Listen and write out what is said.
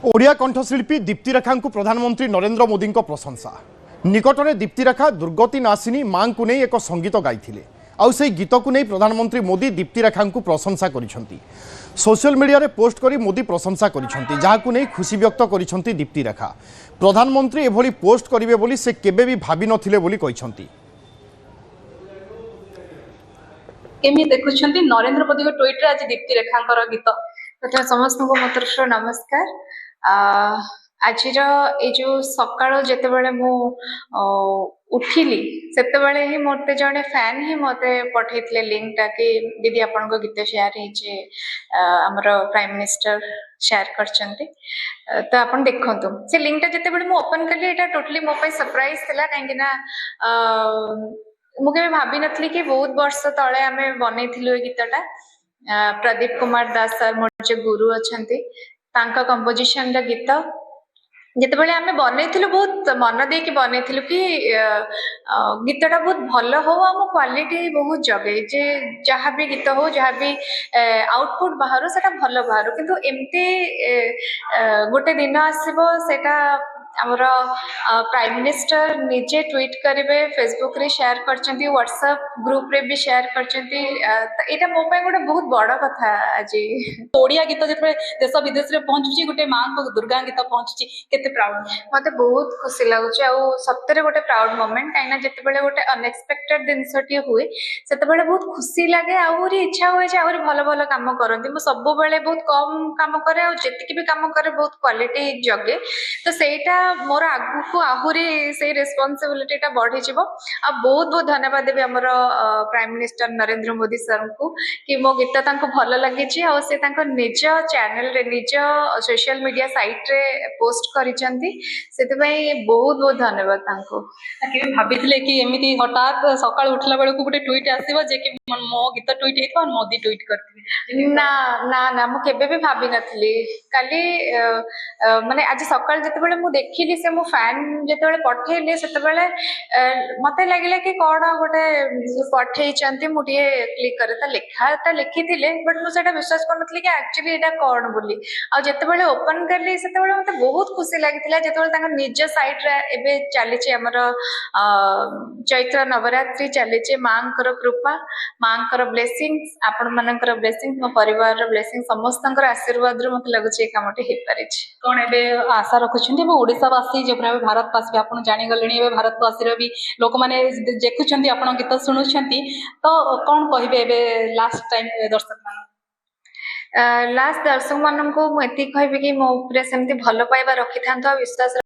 ओडिया कंठशिल्पी दीप्तिरेखा को प्रधानमंत्री नरेंद्र मोदी प्रशंसा। निकटने दीप्तिरेखा दुर्गति नासिनी मां को नहीं एक संगीत गाई आउ से गीत को नहीं प्रधानमंत्री मोदी दीप्तिरेखा को प्रशंसा करिसेंती। सोशल मीडिया रे पोस्ट करी मोदी प्रशंसा करिसेंती, जहाकु नहीं खुशी व्यक्त करिसेंती दीप्तिरेखा। प्रधानमंत्री एभली पोस्ट करिवे बोली से केबे भी भाबी नथिले बोली कहिसेंती। केमी देखुछंती नरेंद्र मोदी को ट्वीट रे आज दीप्तिरेखा गीत तो समस्त को मोर तरफ नमस्कार। आज ये जो सकाळ जेतेबेले मु उठिली सेतेबेले ही मते जने फैन ही मते पठेतले लिंक टा कि दीदी आपन को गीत शेयर हिचे हमर प्राइम मिनिस्टर शेयर करचंती। तो आपन देखंतु से लिंक टा जेतेबेले मु ओपन करली एटा टोटली मो पय सरप्राइज थिला काहे ना मुझे भाभी नथली कि बहुत वर्ष तले आमे बनेथिलु ए गीतटा। प्रदीप कुमार दास सर मोर जे गुरु अछंती तांका कंपोजिशन दा गीत जेतेबेले आमे बनेथिलु बहुत मन दे कि बनेथिलु कि गीतटा बहुत भलो हो आ क्वालिटी बहुत जगे जे जहाँ भी गीत हो जहाँ भी आउटपुट बाहर सेटा भलो बाहर किंतु एमती गोटे दिन आसीबो सेटा हमर प्राइम मिनिस्टर निजे ट्वीट करेंगे, फेसबुक रे शेयर करचंती, व्हाट्सएप ग्रुप रे भी शेयर करचंती। एटा मो पे गोटे बहुत बड़ा कथा आज ओडिया गीत जेते देश विदेश रे पहुंचुची गोटे मां को दुर्गा गीत पहुंचुची केते प्राउड मते बहुत खुशी लागुची आ सत्तरे गोटे प्राउड मोमेंट काइना जेते बेले गोटे अनएक्सपेक्टेड दिनसटी हुए सेते बेले बहुत खुशी लागे आउरी इच्छा होय जे आउरी भलो भलो काम करंती। मो सब बेले बहुत कम काम करे आ जेतिकी भी काम करे बहुत क्वालिटी जगे तो सेटा मोर आगु को आहुरी से रेस्पॉन्सिबिलिटी टा बढ़ी जीवो। आ बहुत बहुत धन्यवाद देबे हमर prime minister Narendra Modi sir को कि मो गीत तांको भलो लागि छि आ से तांको निज चैनल रे निज सोशल मीडिया साइट रे पोस्ट करिसंती सेते पई बहुत बहुत धन्यवाद तांको। के भाबिथिले कि एमिति हठात सकाळ उठला बेले को गोटे ट्वीट आसीबो जे कि मो गीत ट्वीट हेतो मोदी ट्वीट करथिबे ना ना ना मु केबे भी भाबी नथली। काली माने आज सकाळ जेते बेले मु देखिली से मो फैन जेते बेले पठेले सेते बेले मते लागिला कि कोन गोटे पठेई चंती मुटिए क्लिक करे त लेखाटा लिखिथिले बट मु सेटा विश्वास करनथली कि एक्चुअली एटा कोन बोली। आ जेते बेले ओपन करली सेते बेले मते बहुत खुशी लागिथिला जेते बेले तांका निज साइट रे एबे चलीचे हमर चैत्र नवरात्रि चलीचे मांकर कृपा मांकर ब्लेसिंग्स आपण मानकर ब्लेसिंग्स मो परिवार रो ब्लेसिंग समस्तंकर आशीर्वाद रो मते लागुचे कामटे हे परिछ। कोन एबे आशा रखुछंती मो ओडिसावासी जे प्राय भारतवासी आपण जानि गलेनी एबे भारतवासी रो भी लोक माने देखुछंती आपण गीत सुनुछंती तो कोन कहिबे एबे लास्ट टाइम दर्शक मान लास्ट दर्शक मान को मु एति कहबे कि मो ऊपर सेमती भलो पाइबा रखि थांतो विश्वास